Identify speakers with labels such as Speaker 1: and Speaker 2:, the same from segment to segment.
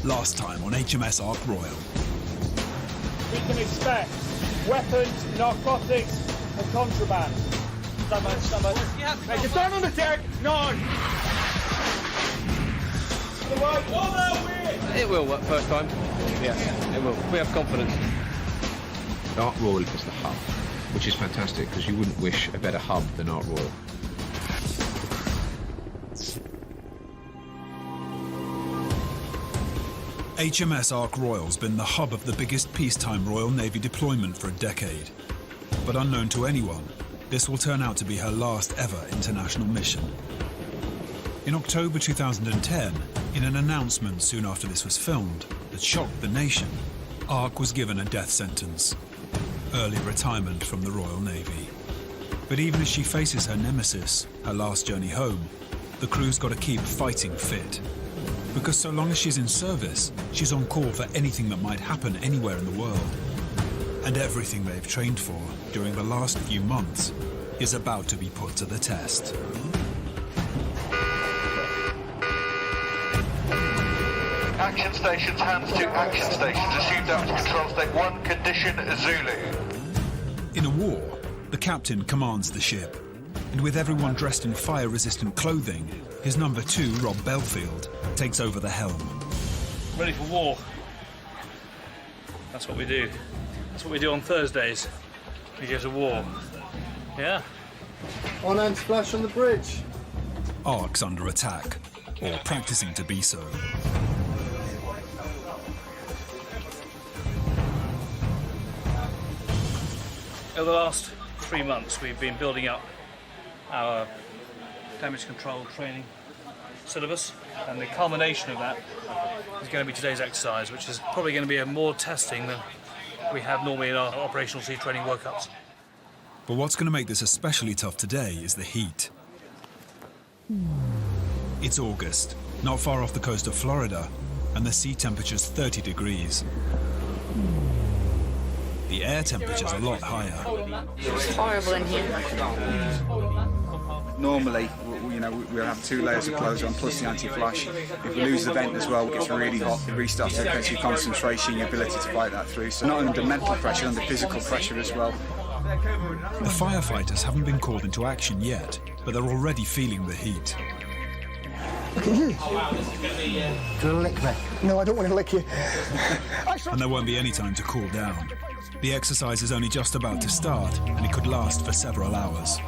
Speaker 1: last time on HMS Ark Royal.
Speaker 2: We can expect weapons, narcotics and contraband. Stand. Make it down on the deck! No!
Speaker 3: It will work first time. Yes, it will. We have confidence.
Speaker 4: Ark Royal is the hub, which is fantastic because you wouldn't wish a better hub than Ark Royal.
Speaker 1: HMS Ark Royal's been the hub of the biggest peacetime Royal Navy deployment for a decade. But unknown to anyone, this will turn out to be her last ever international mission. In October 2010, in an announcement soon after this was filmed that shocked the nation, Ark was given a death sentence. Early retirement from the Royal Navy. But even as she faces her nemesis, her last journey home, the crew's got to keep fighting fit. Because so long as she's in service, she's on call for anything that might happen anywhere in the world. And everything they've trained for during the last few months is about to be put to the test.
Speaker 5: Action stations, hands to action stations. Assumed out to control state 1, condition Zulu.
Speaker 1: In a war, the captain commands the ship. And with everyone dressed in fire-resistant clothing, his number 2, Rob Belfield, takes over the helm.
Speaker 6: Ready for war. That's what we do. That's what we do on Thursdays. We go to war. Yeah?
Speaker 7: On and splash on the bridge.
Speaker 1: Ark's under attack, or practicing to be so.
Speaker 6: Over the last 3 months, we've been building up our damage control training syllabus, and the culmination of that is going to be today's exercise, which is probably going to be more testing than we have normally in our operational sea training workups.
Speaker 1: But what's going to make this especially tough today is the heat. It's August, not far off the coast of Florida, and the sea temperature's 30 degrees. The air temperature's a lot higher.
Speaker 8: It's horrible in here.
Speaker 7: Normally, we'll have 2 layers of clothes on plus the anti-flash. If we lose the vent as well, it gets really hot. It restarts to affect your concentration, your ability to fight that through. So not under mental pressure, under physical pressure as well.
Speaker 1: The firefighters haven't been called into action yet, but they're already feeling the heat.
Speaker 9: Look at you.
Speaker 10: Do you want to lick me?
Speaker 9: No, I don't want to lick you.
Speaker 1: And there won't be any time to cool down. The exercise is only just about to start, and it could last for several hours.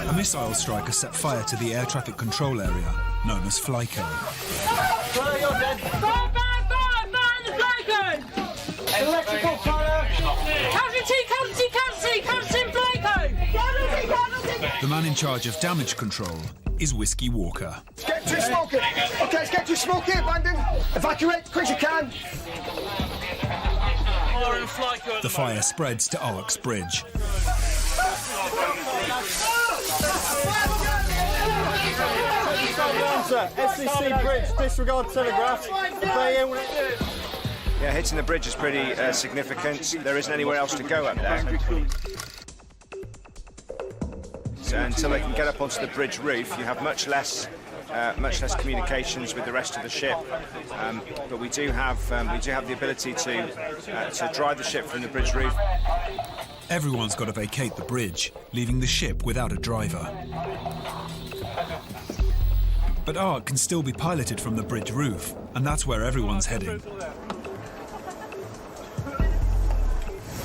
Speaker 1: A missile strike has set fire to the air traffic control area, known as Flyco.
Speaker 2: Electrical fire!
Speaker 8: Captain Flyco!
Speaker 1: The man in charge of damage control is Whiskey Walker.
Speaker 9: Get to smoke it. Okay, let's get to smoke it, abandon. Evacuate, quick as you can.
Speaker 1: The fire spreads to Ark's bridge.
Speaker 2: SCC bridge, disregard telegraph.
Speaker 11: Yeah, hitting the bridge is pretty significant. There isn't anywhere else to go up there. So until they can get up onto the bridge roof, you have much less communications with the rest of the ship. But we do have the ability to drive the ship from the bridge roof.
Speaker 1: Everyone's got to vacate the bridge, leaving the ship without a driver. But Ark can still be piloted from the bridge roof, and that's where everyone's heading.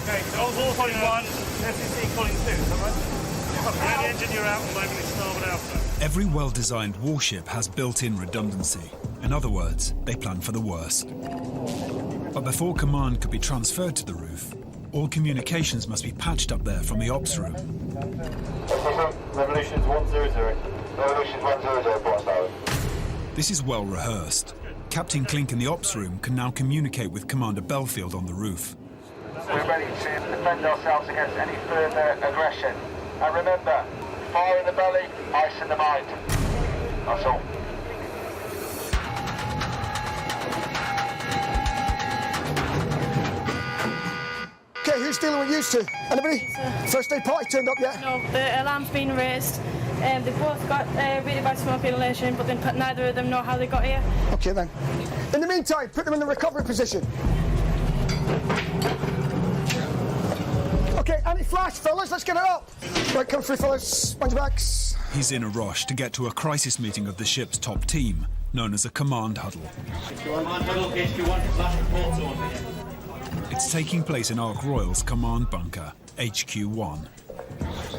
Speaker 6: Okay, so all calling 1, SCC calling 2, is that right? The engine you're out at the moment is starboard alpha.
Speaker 1: Every well-designed warship has built-in redundancy. In other words, they plan for the worst. But before command could be transferred to the roof, all communications must be patched up there from the ops room.
Speaker 5: Revolution's 100. Revolution's 100, boss out.
Speaker 1: This is well rehearsed. Captain Clink in the ops room can now communicate with Commander Belfield on the roof.
Speaker 5: We're ready to defend ourselves against any further aggression. And remember, fire in the belly, ice in the mind. That's all.
Speaker 9: Okay, who's dealing with you two? Anybody? First aid party turned up yet?
Speaker 12: No, the alarm's been raised. They've both got really bad smoke inhalation, but then neither of them know how they got here.
Speaker 9: Okay then. In the meantime, put them in the recovery position. Okay, anti-flash, fellas, let's get it up. Right, come through, fellas. Mind your backs.
Speaker 1: He's in a rush to get to a crisis meeting of the ship's top team, known as a command huddle. It's taking place in Ark Royal's command bunker, HQ1.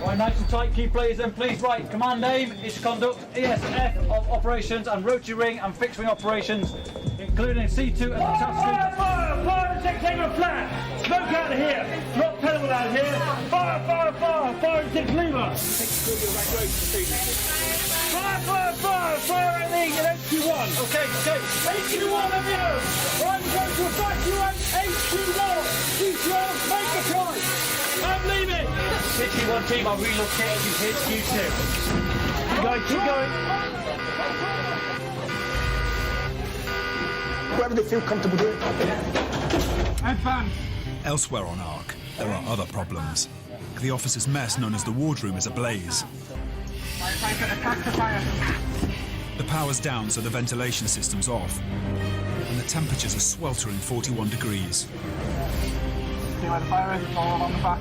Speaker 2: Right, nice and tight, key players then, please. Right, command name is to conduct ESF of operations and rotary ring and fixed wing operations, including C2 and the task. Fire, sector flat! Smoke out of here! Drop pedal out of here! Fire, and six lever! Fire at the HQ1! Okay, HQ1, let me know! Right, we're going to evacuate HQ1! HQ1, make the flight! I'm leaving! HQ1 team, I'll relocate you to HQ2. Keep going.
Speaker 9: Whatever they feel comfortable doing.
Speaker 2: Advance.
Speaker 1: Elsewhere on Ark, there are other problems. The officers' mess, known as the wardroom, is ablaze. The power's down, so the ventilation system's off. And the temperatures are sweltering 41 degrees.
Speaker 2: See where the fire is, it's all along the back.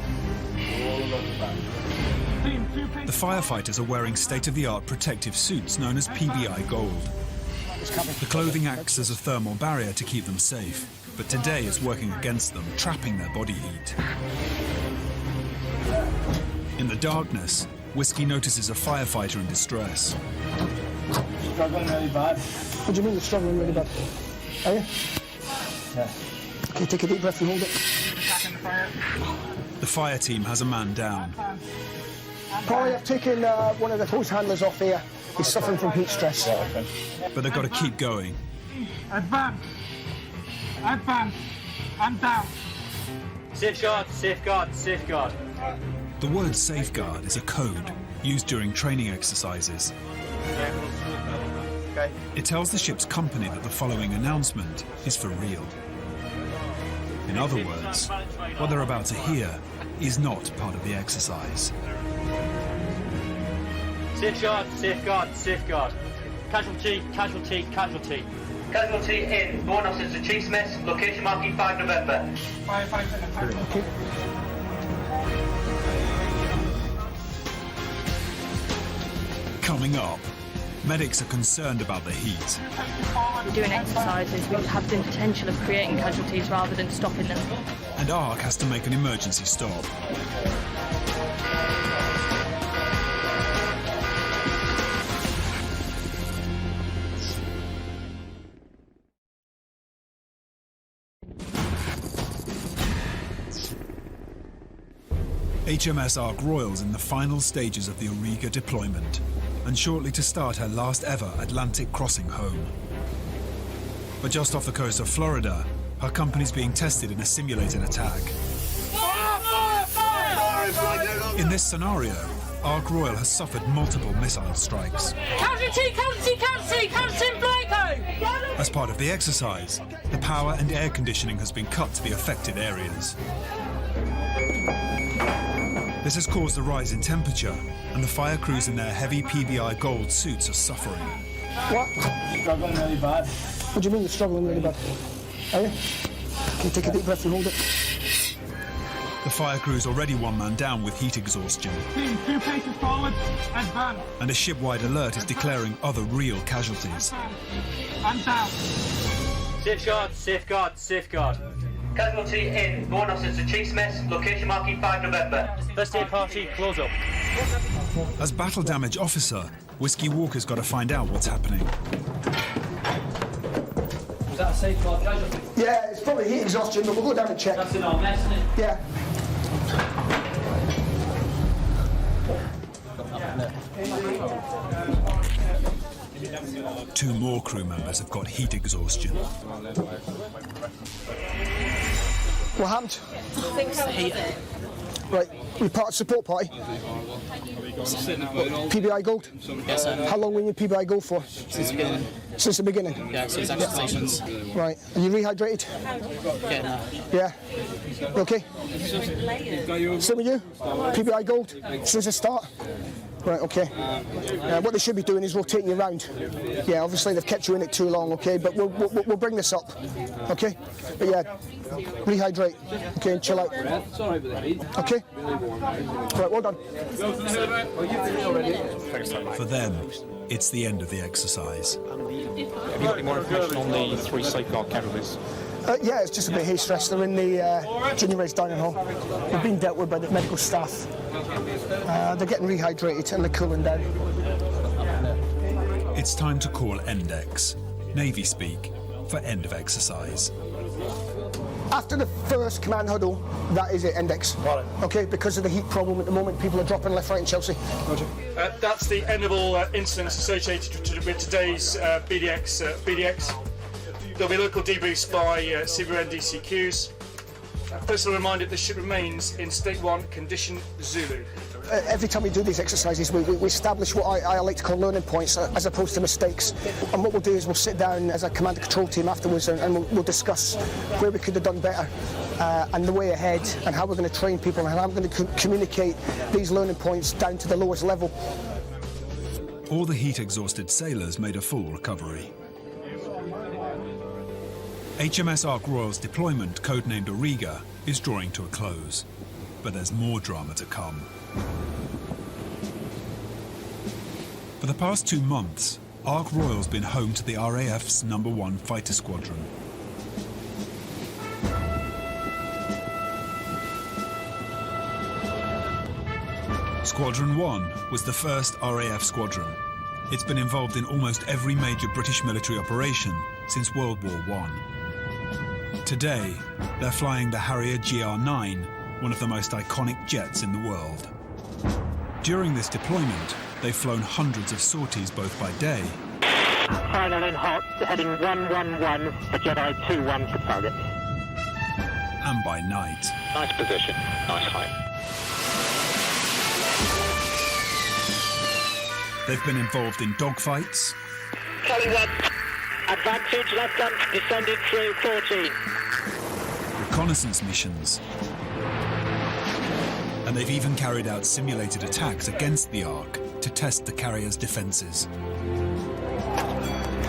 Speaker 1: The firefighters are wearing state-of-the-art protective suits known as PBI Gold. The clothing acts as a thermal barrier to keep them safe, but today it's working against them, trapping their body heat. In the darkness, Whiskey notices a firefighter in distress.
Speaker 2: Struggling really bad.
Speaker 9: What do you mean you're struggling really bad? Are you?
Speaker 2: Yeah.
Speaker 9: Okay, take a deep breath and hold it.
Speaker 1: The fire team has a man down.
Speaker 9: Polly, I've taken one of the hose handlers off here. He's suffering from heat stress.
Speaker 1: But they've got to keep going.
Speaker 2: Advance. Advance. And down. Safeguard, safeguard, safeguard.
Speaker 1: The word safeguard is a code used during training exercises.
Speaker 11: Okay.
Speaker 1: It tells the ship's company that the following announcement is for real. In other words, what they're about to hear is not part of the exercise.
Speaker 2: Safeguard, safeguard, safeguard. Casualty, casualty, casualty.
Speaker 5: Casualty in. Born officers to Chief's Mess. Location marking 5 November.
Speaker 9: Okay.
Speaker 1: Coming up, medics are concerned about the heat.
Speaker 12: Doing exercises, we have the potential of creating casualties rather than stopping them.
Speaker 1: And Ark has to make an emergency stop. HMS Ark Royal's in the final stages of the Auriga deployment, and shortly to start her last ever Atlantic crossing home. But just off the coast of Florida, her company's being tested in a simulated attack. In this scenario, Ark Royal has suffered multiple missile strikes.
Speaker 12: Casualty, casualty, casualty, casualty, Blanco!
Speaker 1: As part of the exercise, the power and air conditioning has been cut to the affected areas. This has caused a rise in temperature, and the fire crews in their heavy PBI Gold suits are suffering.
Speaker 9: What?
Speaker 2: Struggling really bad.
Speaker 9: What do you mean you're struggling really bad? Are you? Okay, take a deep breath and hold it.
Speaker 1: The fire crew's already one man down with heat exhaustion.
Speaker 2: Team, 2 paces forward. Advance.
Speaker 1: And a ship-wide alert is declaring other real casualties.
Speaker 2: And down. Safeguard, safeguard, safeguard.
Speaker 5: Casualty in. Born officers to Chief's Mess. Location marking 5 November.
Speaker 2: First aid party, close up.
Speaker 1: As battle damage officer, Whiskey Walker's got to find out what's happening.
Speaker 2: Was that a safeguard casualty?
Speaker 9: Yeah, it's probably heat exhaustion, but we'll go down and check.
Speaker 2: That's in our mess, isn't it?
Speaker 9: Yeah.
Speaker 1: Two more crew members have got heat exhaustion.
Speaker 9: What happened?
Speaker 12: Fix the heat.
Speaker 9: Right, You part of support party? PBI Gold?
Speaker 13: Yes, sir.
Speaker 9: How long were you in PBI Gold for?
Speaker 13: Since the beginning.
Speaker 9: Since the beginning?
Speaker 13: Yeah, since action stations.
Speaker 9: Right. Are you rehydrated?
Speaker 13: Yeah.
Speaker 9: Yeah? Okay? Same with you? PBI Gold? Since the start? Right, okay. What they should be doing is rotating you around. Yeah, obviously they've kept you in it too long, okay, but we'll bring this up, okay? But yeah, rehydrate, okay, and chill out. Okay? Right, well done.
Speaker 1: For them, it's the end of the exercise.
Speaker 4: Have you got any more information on the 3 safeguard casualties?
Speaker 9: Yeah, it's just a bit of hay stress. They're in the junior race dining hall. They're being dealt with by the medical staff. They're getting rehydrated and they're cooling down.
Speaker 1: It's time to call ENDEX, Navy speak, for end of exercise.
Speaker 9: After the first command huddle, that is it, ENDEX. Okay, because of the heat problem at the moment, people are dropping left, right in Chelsea. Roger.
Speaker 14: That's the end of all incidents associated with today's BDX. There'll be local debriefs by Cebu NDCQs. First, a reminder the ship remains in State 1 Condition Zulu.
Speaker 9: Every time we do these exercises, we establish what I like to call learning points as opposed to mistakes. And what we'll do is we'll sit down as a command and control team afterwards and we'll discuss where we could have done better and the way ahead and how we're going to train people and how we're going to communicate these learning points down to the lowest level.
Speaker 1: All the heat-exhausted sailors made a full recovery. HMS Ark Royal's deployment, codenamed Auriga, is drawing to a close. But there's more drama to come. For the past 2 months, Ark Royal's been home to the RAF's No. 1 Fighter Squadron. Squadron 1 was the first RAF squadron. It's been involved in almost every major British military operation since World War I. Today, they're flying the Harrier GR9, one of the most iconic jets in the world. During this deployment, they've flown hundreds of sorties both by day
Speaker 15: final and hot, heading 111 for Jedi 2-1 for target.
Speaker 1: and by night.
Speaker 15: Nice position, nice height.
Speaker 1: They've been involved in dogfights,
Speaker 15: Kelly 1, advantage left gun descending through 14.
Speaker 1: reconnaissance missions, and they've even carried out simulated attacks against the Ark to test the carrier's defences.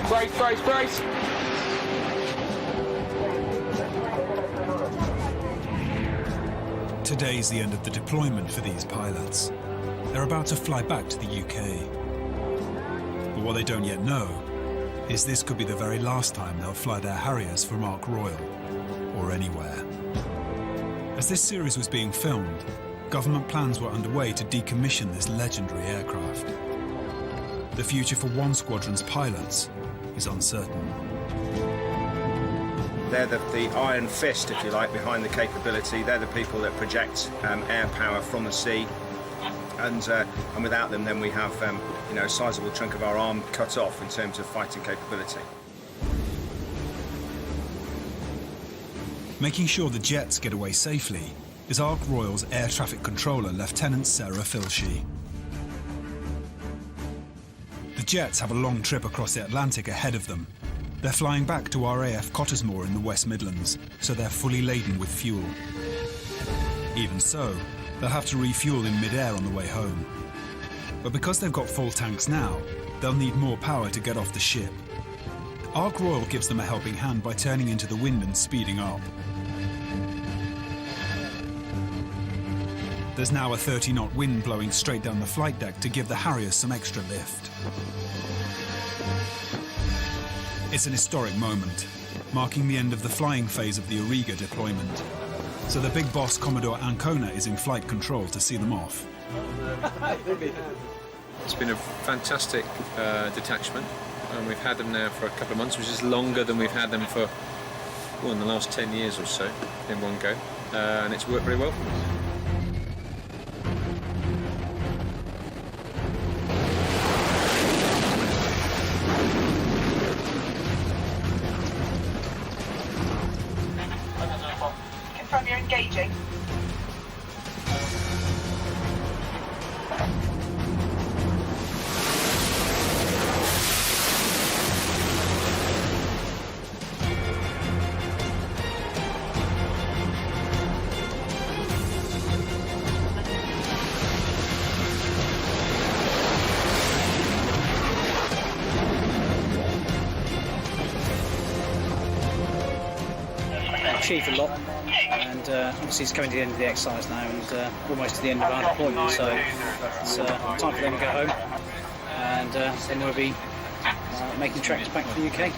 Speaker 4: Brace, brace, brace!
Speaker 1: Today's the end of the deployment for these pilots. They're about to fly back to the UK. But what they don't yet know is this could be the very last time they'll fly their Harriers from Ark Royal, or anywhere. As this series was being filmed, government plans were underway to decommission this legendary aircraft. The future for one squadron's pilots is uncertain.
Speaker 11: They're the iron fist, if you like, behind the capability. They're the people that project air power from the sea. And without them, then we have a sizable chunk of our arm cut off in terms of fighting capability.
Speaker 1: Making sure the jets get away safely is Ark Royal's air traffic controller, Lieutenant Sarah Filshie. The jets have a long trip across the Atlantic ahead of them. They're flying back to RAF Cottesmore in the West Midlands, so they're fully laden with fuel. Even so, they'll have to refuel in mid-air on the way home. But because they've got full tanks now, they'll need more power to get off the ship. Ark Royal gives them a helping hand by turning into the wind and speeding up. There's now a 30-knot wind blowing straight down the flight deck to give the Harriers some extra lift. It's an historic moment, marking the end of the flying phase of the Auriga deployment. So the big boss, Commodore Ancona, is in flight control to see them off.
Speaker 4: It's been a fantastic detachment, and we've had them now for a couple of months, which is longer than we've had them for in the last 10 years or so in one go, and it's worked very well for us.
Speaker 16: Confirm you're engaging.
Speaker 6: achieved a lot, and obviously it's coming to the end of the exercise now, and almost to the end of our deployment, so it's time for them to go home, and then we'll be making treks back to the UK.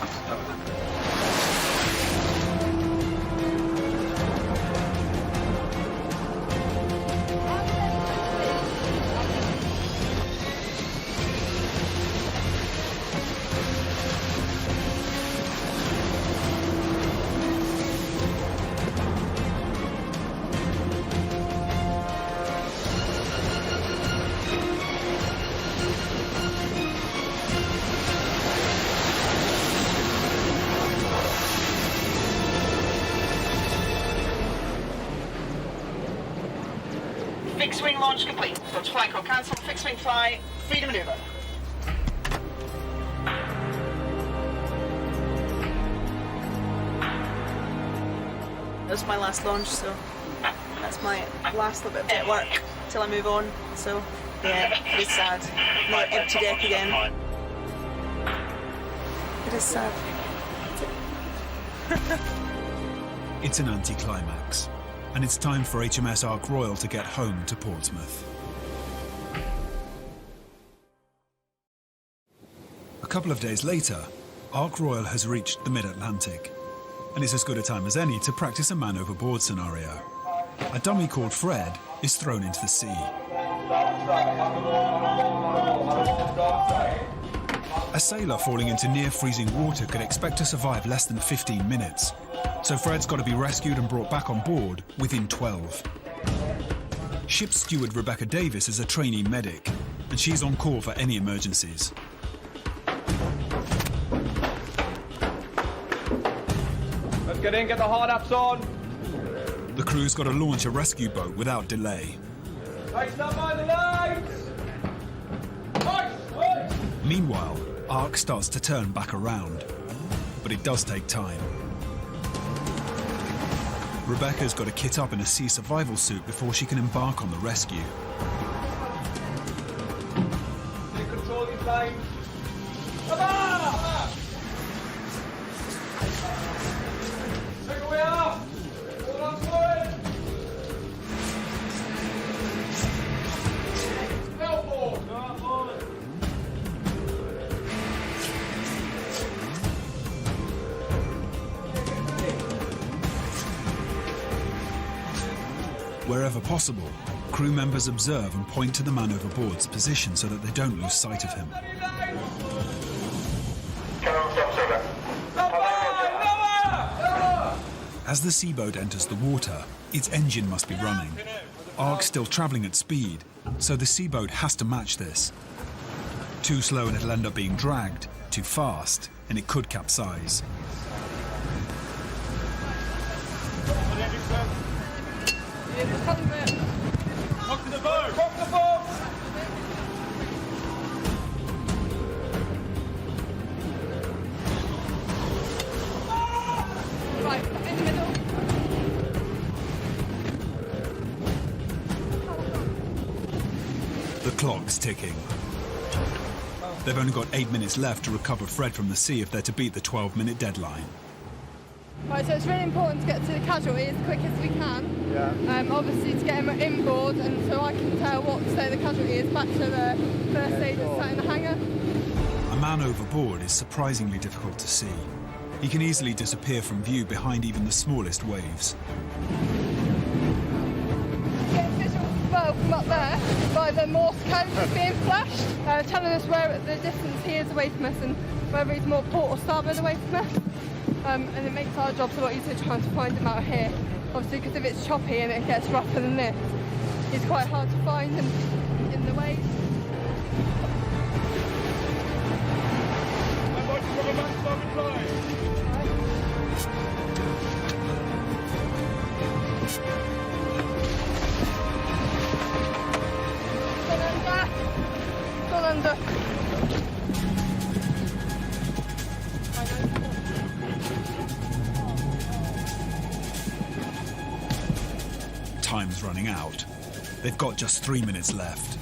Speaker 16: Fixed wing launch complete. Launch flight call cancelled. Fixed wing fly. Free to manoeuvre.
Speaker 17: This is my last launch, so that's my last little bit of work till I move on. So yeah, it is sad. Another empty deck again. It is sad.
Speaker 1: It's an anticlimax, and it's time for HMS Ark Royal to get home to Portsmouth. A couple of days later, Ark Royal has reached the mid-Atlantic, and it's as good a time as any to practice a man overboard scenario. A dummy called Fred is thrown into the sea. A sailor falling into near-freezing water could expect to survive less than 15 minutes, so Fred's got to be rescued and brought back on board within 12. Ship steward Rebecca Davis is a trainee medic, and she's on call for any emergencies.
Speaker 3: Let's get in, get the hard-ups on.
Speaker 1: The crew's got to launch a rescue boat without delay.
Speaker 3: Right, stand by the lights. Nice.
Speaker 1: Meanwhile, Ark starts to turn back around, but it does take time. Rebecca's got to kit up in a sea survival suit before she can embark on the rescue.
Speaker 3: You control these lines. Come on! Take away up! Hold on to it! Elbow!
Speaker 1: Wherever possible, crew members observe and point to the man overboard's position so that they don't lose sight of him. As the seaboat enters the water, its engine must be running. Ark's still travelling at speed, so the seaboat has to match this. Too slow and it'll end up being dragged, too fast and it could capsize.
Speaker 3: Up to the boat! Up the boat!
Speaker 12: Right, in the middle.
Speaker 1: The clock's ticking. They've only got 8 minutes left to recover Fred from the sea if they're to beat the 12-minute deadline.
Speaker 12: Right, so it's really important to get to the casualty as quick as we can.
Speaker 7: Yeah.
Speaker 12: Obviously to get him inboard, and so I can tell what state the casualty is back to the first aid that's sat in the hangar.
Speaker 1: A man overboard is surprisingly difficult to see. He can easily disappear from view behind even the smallest waves.
Speaker 12: Get visuals well from up there by the Morse code that's being flashed, telling us where the distance he is away from us and whether he's more port or starboard away from us. And it makes our jobs a lot easier trying to find him out here. Obviously, because if it's choppy and it gets rougher than this, it's quite hard to find him in the waves. Gone under.
Speaker 1: Time's running out. They've got just 3 minutes left.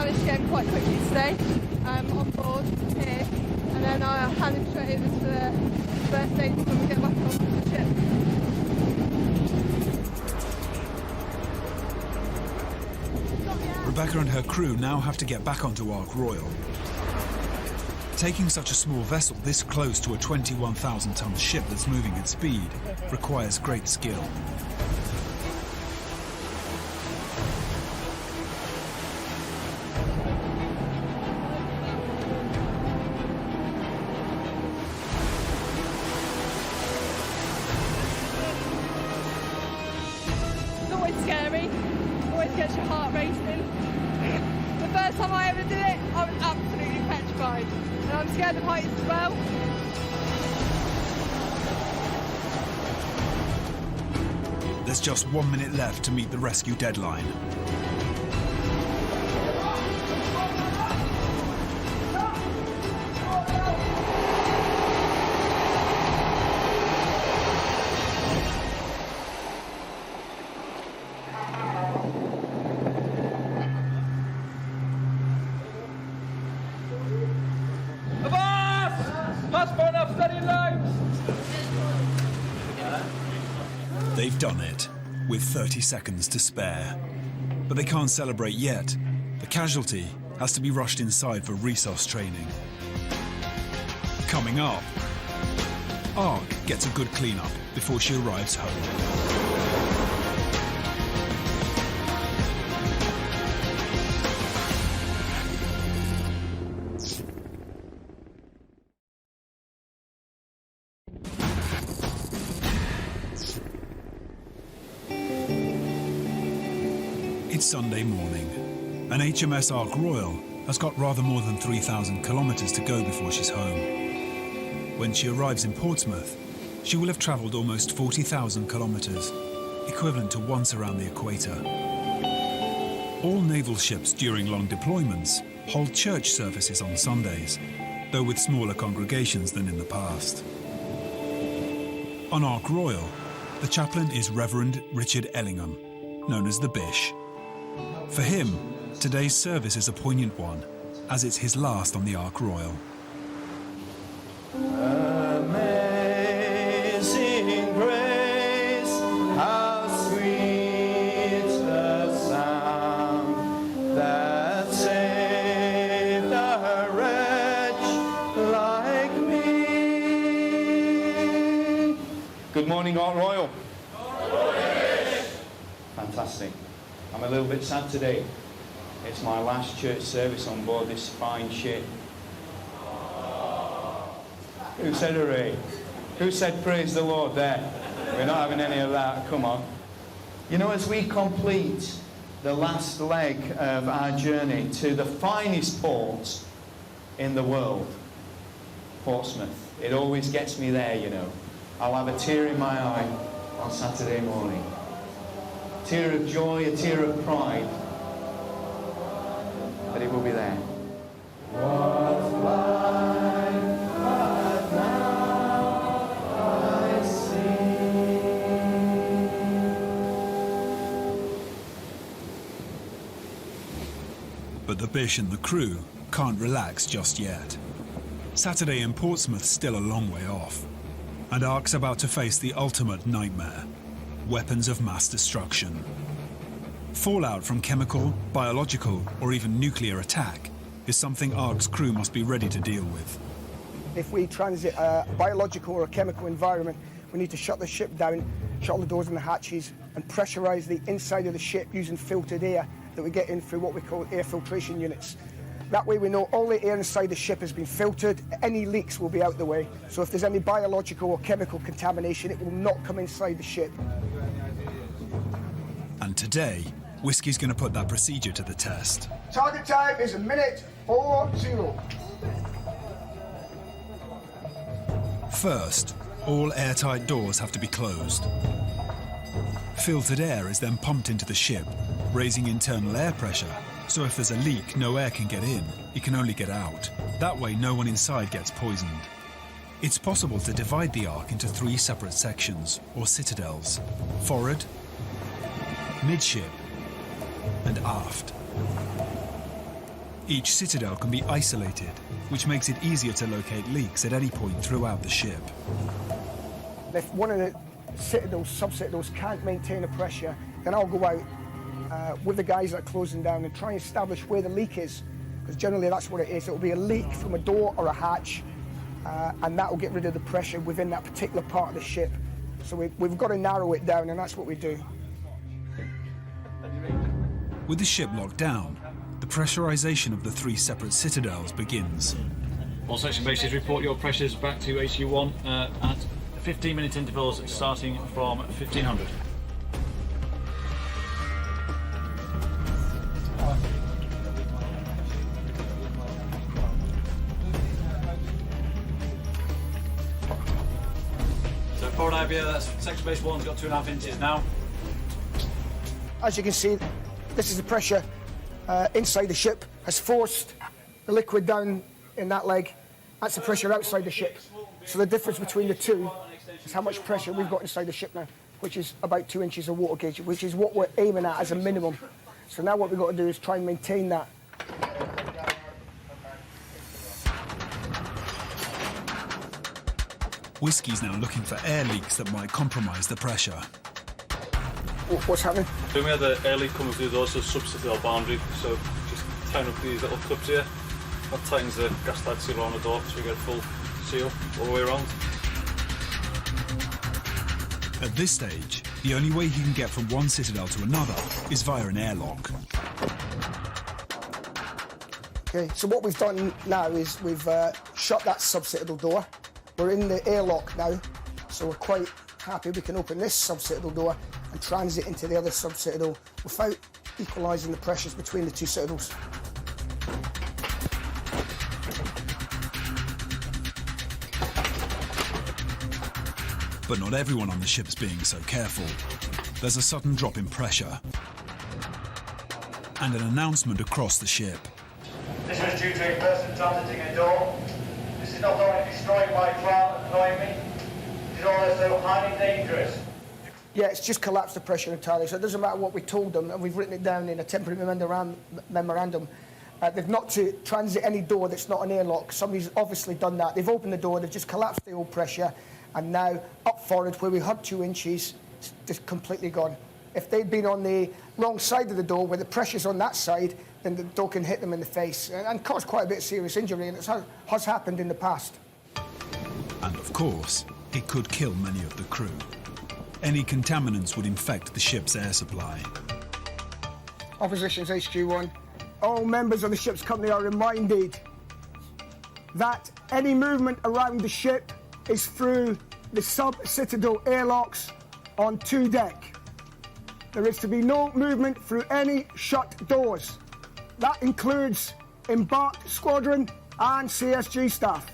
Speaker 12: managed to get him quite quickly today on board here, and then I'll hand him straight over to the first aid when we get back onto the ship.
Speaker 1: Rebecca and her crew now have to get back onto Ark Royal. Taking such a small vessel this close to a 21,000-ton ship that's moving at speed requires great skill.
Speaker 12: It's always scary, always gets your heart racing. The first time I ever did it, I was absolutely petrified. And I'm scared of heights as well.
Speaker 1: There's just 1 minute left to meet the rescue deadline. They've done it, with 30 seconds to spare. But they can't celebrate yet. The casualty has to be rushed inside for resource training. Coming up, Ark gets a good clean-up before she arrives home. It's Sunday morning, and HMS Ark Royal has got rather more than 3,000 kilometres to go before she's home. When she arrives in Portsmouth, she will have travelled almost 40,000 kilometres, equivalent to once around the equator. All naval ships during long deployments hold church services on Sundays, though with smaller congregations than in the past. On Ark Royal, the chaplain is Reverend Richard Ellingham, known as the Bish. For him, today's service is a poignant one, as it's his last on the Ark Royal.
Speaker 18: Amazing grace, how sweet the sound that saved a wretch like me.
Speaker 19: Good morning, Ark Royal. Fantastic. I'm a little bit sad today. It's my last church service on board this fine ship. Who said hooray? Who said praise the Lord there? We're not having any of that, come on. You know, as we complete the last leg of our journey to the finest port in the world, Portsmouth, it always gets me there, you know. I'll have a tear in my eye on Saturday morning. A tear of joy, a tear of pride, but it will be there.
Speaker 18: Was blind, but now I see.
Speaker 1: But the Bish and the crew can't relax just yet. Saturday in Portsmouth's still a long way off, and Ark's about to face the ultimate nightmare: weapons of mass destruction. Fallout from chemical, biological, or even nuclear attack is something Ark's crew must be ready to deal with.
Speaker 9: If we transit a biological or a chemical environment, we need to shut the ship down, shut all the doors and the hatches, and pressurise the inside of the ship using filtered air that we get in through what we call air filtration units. That way we know all the air inside the ship has been filtered, any leaks will be out the way. So if there's any biological or chemical contamination, it will not come inside the ship.
Speaker 1: And today, Whiskey's going to put that procedure to the test.
Speaker 9: Target time is 1:40.
Speaker 1: First, all airtight doors have to be closed. Filtered air is then pumped into the ship, raising internal air pressure, so if there's a leak, no air can get in, it can only get out. That way, no one inside gets poisoned. It's possible to divide the Ark into 3 separate sections, or citadels: forward, midship, and aft. Each citadel can be isolated, which makes it easier to locate leaks at any point throughout the ship.
Speaker 9: If one of the citadels, sub-citadels can't maintain the pressure, then I'll go out with the guys that are closing down and try and establish where the leak is, because generally that's what it is. It'll be a leak from a door or a hatch, and that will get rid of the pressure within that particular part of the ship. So we've got to narrow it down, and that's what we do.
Speaker 1: With the ship locked down, the pressurization of the 3 separate citadels begins.
Speaker 2: All section bases, report your pressures back to HU1 at 15-minute intervals starting from 1500. So forward IBA, that's section base 1's got 2.5 inches now.
Speaker 9: As you can see, this is the pressure inside the ship, has forced the liquid down in that leg. That's the pressure outside the ship. So the difference between the two is how much pressure we've got inside the ship now, which is about 2 inches of water gauge, which is what we're aiming at as a minimum. So now what we've got to do is try and maintain that.
Speaker 1: Whiskey's now looking for air leaks that might compromise the pressure.
Speaker 9: What's happening?
Speaker 6: So we had the air leak coming through the also sub-citadel boundary, so just tying up these little clips here. That tightens the gas tight seal on the door so we get full seal all the way around.
Speaker 1: At this stage, the only way he can get from one citadel to another is via an airlock.
Speaker 9: Okay, so what we've done now is we've shut that sub-citadel door. We're in the airlock now, so we're quite happy we can open this sub-citadel door and transit into the other sub-citadel without equalising the pressures between the 2 citadels.
Speaker 1: But not everyone on the ship's being so careful. There's a sudden drop in pressure and an announcement across the ship.
Speaker 5: This was due to a person transiting a door. This is not only destroying my trial and annoying me, it is also highly dangerous.
Speaker 9: Yeah, it's just collapsed the pressure entirely, so it doesn't matter what we told them, and we've written it down in a temporary memorandum. They've not to transit any door that's not an airlock. Somebody's obviously done that. They've opened the door, they've just collapsed the old pressure, and now up forward, where we had 2 inches, it's just completely gone. If they'd been on the wrong side of the door, where the pressure's on that side, then the door can hit them in the face and cause quite a bit of serious injury, and it has happened in the past.
Speaker 1: And of course, it could kill many of the crew. Any contaminants would infect the ship's air supply.
Speaker 9: Oppositions HQ1. All members of the ship's company are reminded that any movement around the ship is through the sub-citadel airlocks on 2 deck. There is to be no movement through any shut doors. That includes embarked squadron and CSG staff.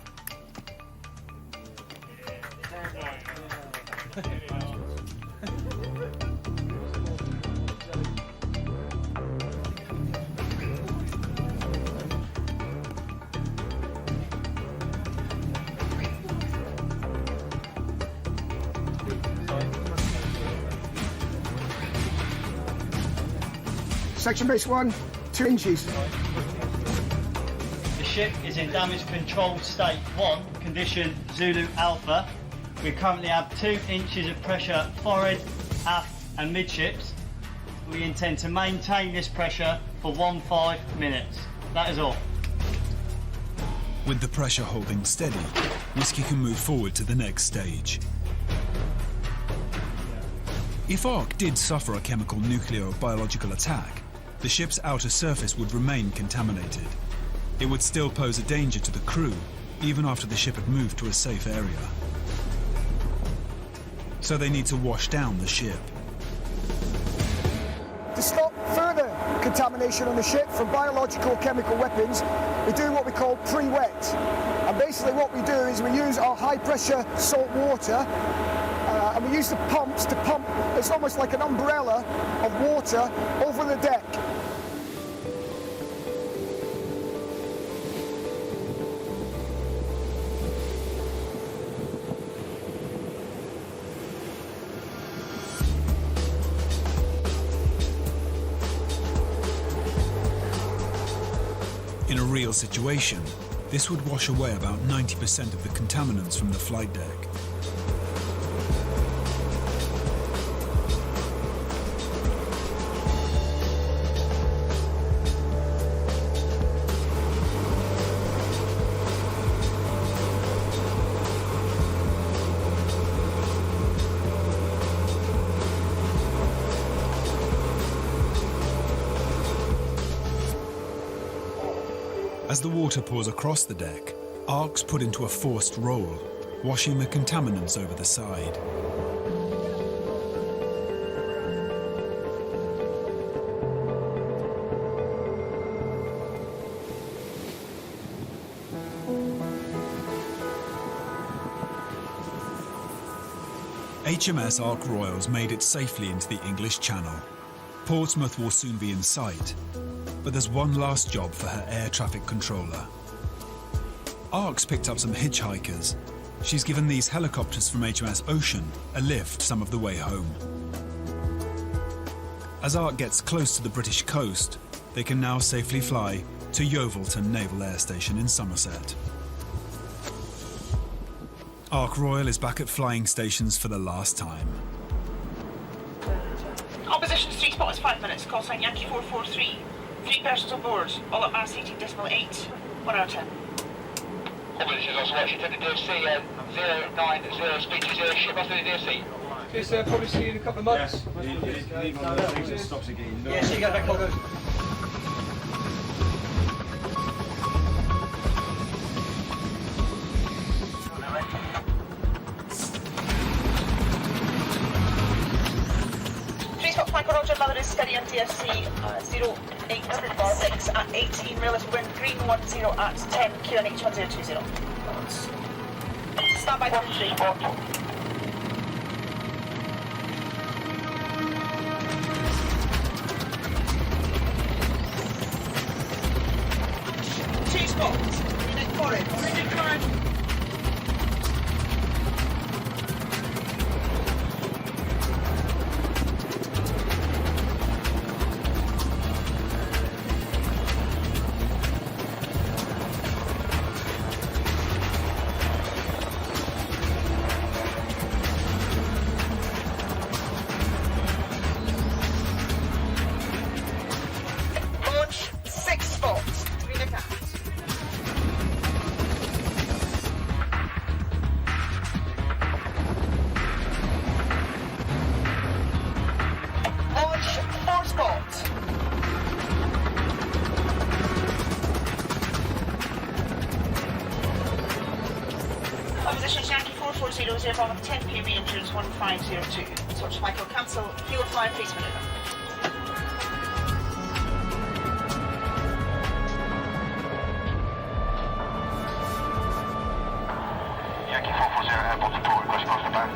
Speaker 9: Section base 1, 2 inches.
Speaker 2: The ship is in damage control state 1, condition Zulu Alpha. We currently have 2 inches of pressure forward, aft and midships. We intend to maintain this pressure for 15 minutes. That is all.
Speaker 1: With the pressure holding steady, Whiskey can move forward to the next stage. If Ark did suffer a chemical, nuclear or biological attack, the ship's outer surface would remain contaminated. It would still pose a danger to the crew, even after the ship had moved to a safe area. So they need to wash down the ship.
Speaker 9: To stop further contamination on the ship from biological or chemical weapons, we do what we call pre-wet. And basically what we do is we use our high-pressure salt water and we use the pumps to pump, it's almost like an umbrella of water over the deck.
Speaker 1: real situation, this would wash away about 90% of the contaminants from the flight deck. As the water pours across the deck, Ark's put into a forced roll, washing the contaminants over the side. HMS Ark Royal's made it safely into the English Channel. Portsmouth will soon be in sight, but there's one last job for her air traffic controller. Ark's picked up some hitchhikers. She's given these helicopters from HMS Ocean a lift some of the way home. As Ark gets close to the British coast, they can now safely fly to Yeovilton Naval Air Station in Somerset. Ark Royal is back at flying stations for the last time.
Speaker 16: Opposition 3 spots, 5 minutes. Call sign Yankee 443. 3 persons on board. All at mass 18.8. 1 out of 10.
Speaker 5: Opposition also Washington, DFC 090, speed to 0, ship after the DFC.
Speaker 3: Yes, probably see you in a couple of months.
Speaker 2: Yeah, see you guys back home.
Speaker 16: Roger, Mother is steady on DFC 086 at 18, relative wind green 10 at 10, QNH 1020. Stand by 3. Two spots. Unit forward. Unit current. Opposition Yankee 440, 0 bomb 10 PB, insurance 1502. Touch Michael, cancel, fuel fly, face maneuver.
Speaker 5: Yankee 440, airborne support, request across the back.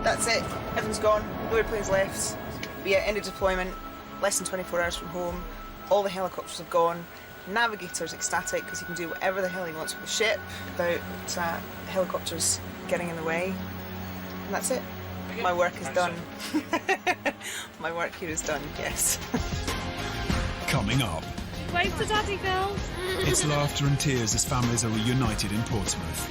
Speaker 17: That's it, everything's gone, no airplanes left. We are end of deployment, less than 24 hours from home. All the helicopters have gone. Navigator's ecstatic because he can do whatever the hell he wants with the ship without helicopters getting in the way. And that's it. My work is done. My work here is done, yes.
Speaker 1: Coming up,
Speaker 12: Wave to Daddy, Bill.
Speaker 1: it's laughter and tears as families are reunited in Portsmouth.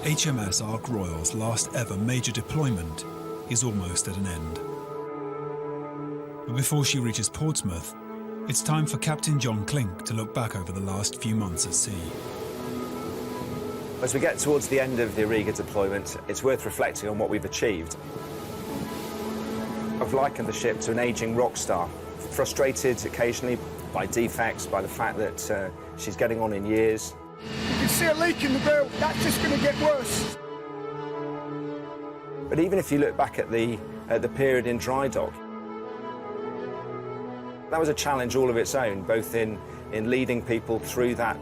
Speaker 1: HMS Ark Royal's last ever major deployment is almost at an end. But before she reaches Portsmouth, it's time for Captain John Clink to look back over the last few months at sea.
Speaker 11: As we get towards the end of the Ariga deployment, it's worth reflecting on what we've achieved. I've likened the ship to an ageing rock star, frustrated occasionally by defects, by the fact that she's getting on in years.
Speaker 9: You can see a leak in the bow. That's just going to get worse.
Speaker 11: But even if you look back at the period in dry dock, that was a challenge all of its own, both in leading people through that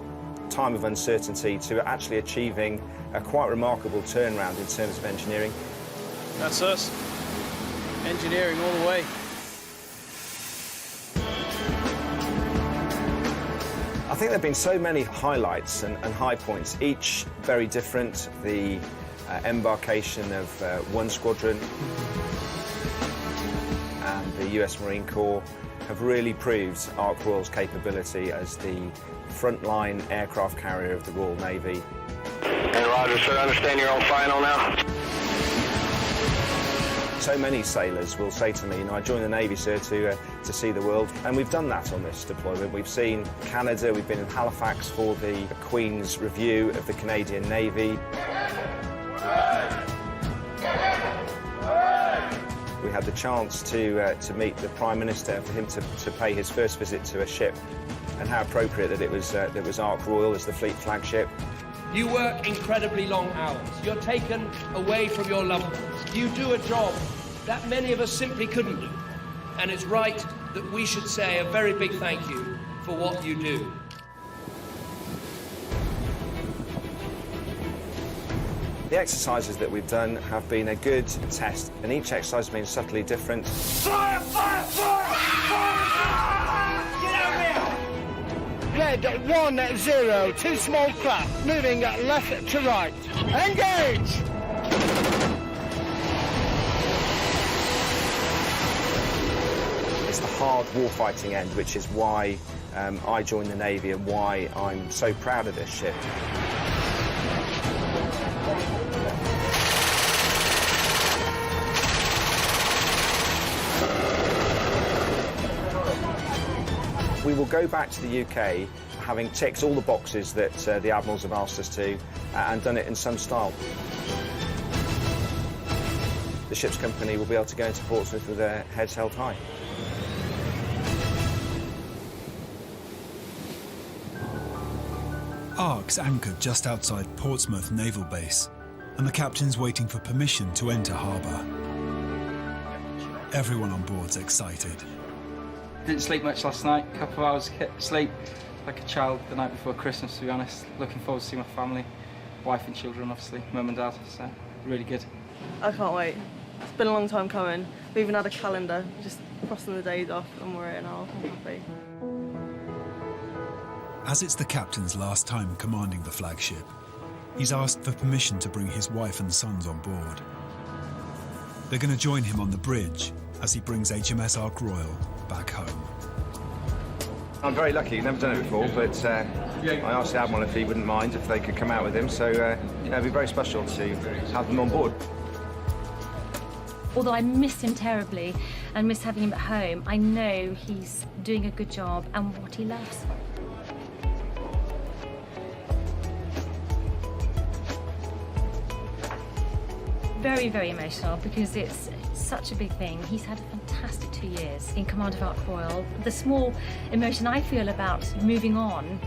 Speaker 11: time of uncertainty to actually achieving a quite remarkable turnaround in terms of engineering.
Speaker 6: That's us. engineering all the way.
Speaker 11: I think there have been so many highlights and high points, each very different. The embarkation of one squadron and the US Marine Corps have really proved Ark Royal's capability as the frontline aircraft carrier of the Royal Navy.
Speaker 5: Hey, Roger, sir, I understand you're on final now.
Speaker 11: So many sailors will say to me, I joined the Navy, sir, to see the world. And we've done that on this deployment. We've seen Canada, we've been in Halifax for the Queen's Review of the Canadian Navy. We had the chance to meet the Prime Minister, for him to pay his first visit to a ship, and how appropriate that it was Ark Royal as the fleet flagship.
Speaker 20: You work incredibly long hours. You're taken away from your loved ones. You do a job that many of us simply couldn't do. And it's right that we should say a very big thank you for what you do.
Speaker 11: The exercises that we've done have been a good test, and each exercise has been subtly different.
Speaker 18: Fire! Fire! Fire! Fire! Get out here! Red 10, 2 small craft, moving left to right. Engage!
Speaker 11: It's the hard warfighting end, which is why I joined the Navy and why I'm so proud of this ship. We will go back to the UK having ticked all the boxes that the Admirals have asked us to and done it in some style. The ship's company will be able to go into Portsmouth with their heads held high.
Speaker 1: Ark's anchored just outside Portsmouth Naval Base, and the captain's waiting for permission to enter harbour. Everyone on board's excited.
Speaker 21: Didn't sleep much last night, a couple of hours sleep, like a child the night before Christmas, to be honest. Looking forward to see my family, wife and children, obviously, mum and dad, so really good.
Speaker 22: I can't wait. It's been a long time coming. We even had a calendar, just crossing the days off, and we're here now. I'm happy.
Speaker 1: As it's the captain's last time commanding the flagship, he's asked for permission to bring his wife and sons on board. They're going to join him on the bridge as he brings HMS Ark Royal back home.
Speaker 11: I'm very lucky, never done it before, but I asked the Admiral if he wouldn't mind if they could come out with him, so it'd be very special to have them on board.
Speaker 23: Although I miss him terribly and miss having him at home, I know he's doing a good job and what he loves. Very, very emotional because it's such a big thing. He's had a fantastic 2 years in command of Ark Royal. The small emotion I feel about moving on,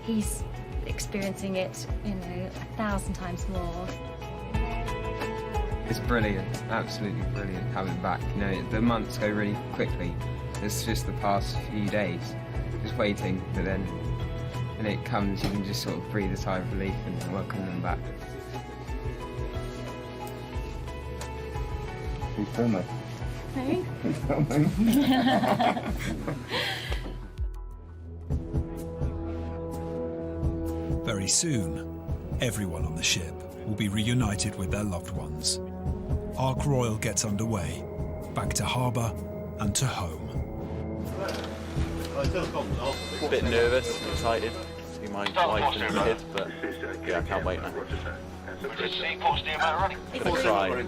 Speaker 23: he's experiencing it, 1,000 times more.
Speaker 24: It's brilliant, absolutely brilliant coming back. The months go really quickly. It's just the past few days, just waiting, but then when it comes, you can just sort of breathe a sigh of relief and welcome them back.
Speaker 25: Who's filming?
Speaker 23: Hey?
Speaker 25: Who's filming?
Speaker 1: Very soon, everyone on the ship will be reunited with their loved ones. Ark Royal gets underway, back to harbour and to home.
Speaker 26: A bit nervous, excited to see my wife and kids, but yeah, I can't wait now. Gonna cry.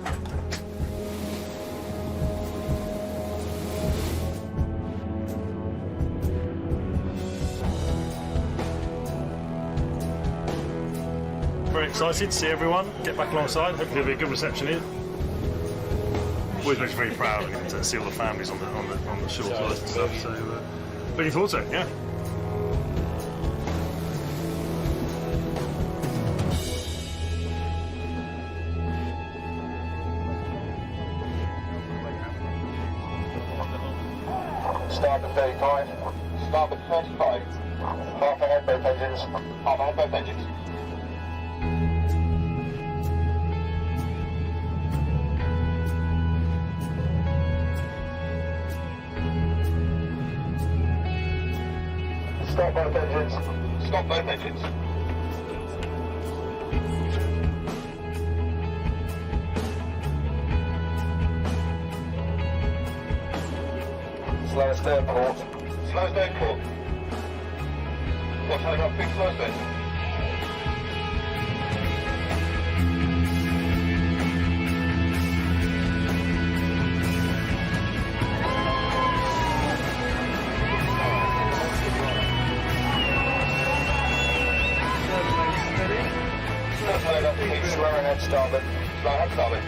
Speaker 14: Very excited to see everyone get back alongside. Hopefully there'll be a good reception here. Always makes me very proud to see all the families on the shore and stuff. So looking forward to it. Yeah.
Speaker 5: Starboard 35, starboard 35, half ahead both engines, half ahead both engines. Stop both engines. Stop both engines. Slow stern port. Slow stern port. Watch how they got big slow stern. Slow ahead starboard. Slow ahead starboard.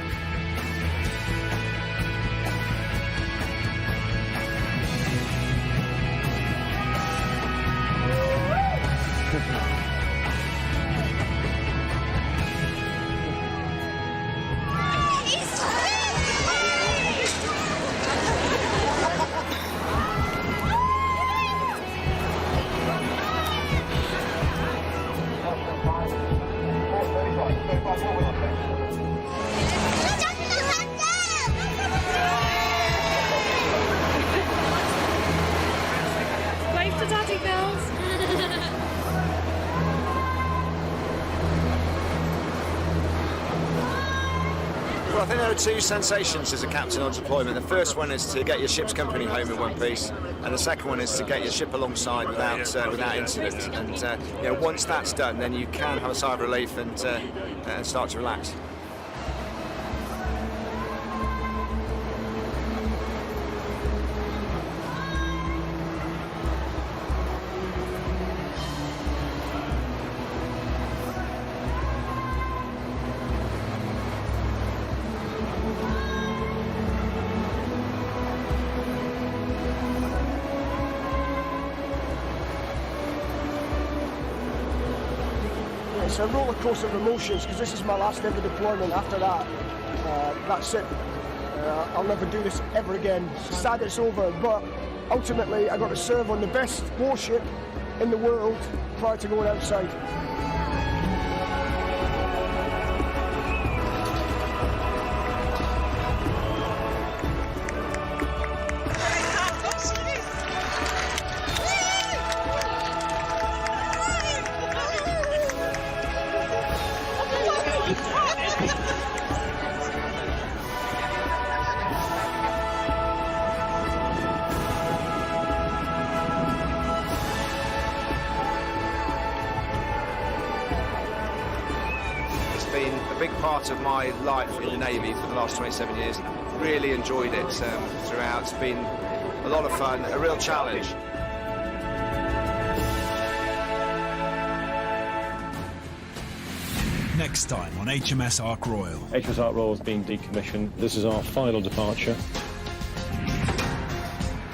Speaker 4: Wave to Daddy Girls.
Speaker 11: Well, I think there are two sensations as a captain on deployment. The first one is to get your ship's company home in one piece, and the second one is to get your ship alongside without incident. And once that's done, then you can have a sigh of relief and start to relax.
Speaker 9: It's a roller coaster of emotions because this is my last ever deployment. After that, that's it. I'll never do this ever again. Sad it's over, but ultimately I got to serve on the best warship in the world prior to going outside.
Speaker 11: Been a big part of my life in the Navy for the last 27 years. Really enjoyed it throughout. It's been a lot of fun, a real challenge.
Speaker 1: Next time on HMS Ark Royal.
Speaker 8: HMS Ark Royal has been decommissioned. This is our final departure.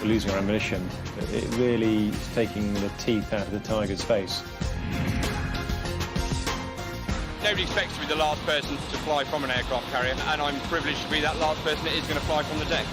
Speaker 8: We're losing our ammunition. It really is taking the teeth out of the tiger's face.
Speaker 10: Nobody expects to be the last person to fly from an aircraft carrier, and I'm privileged to be that last person that is going to fly from the deck.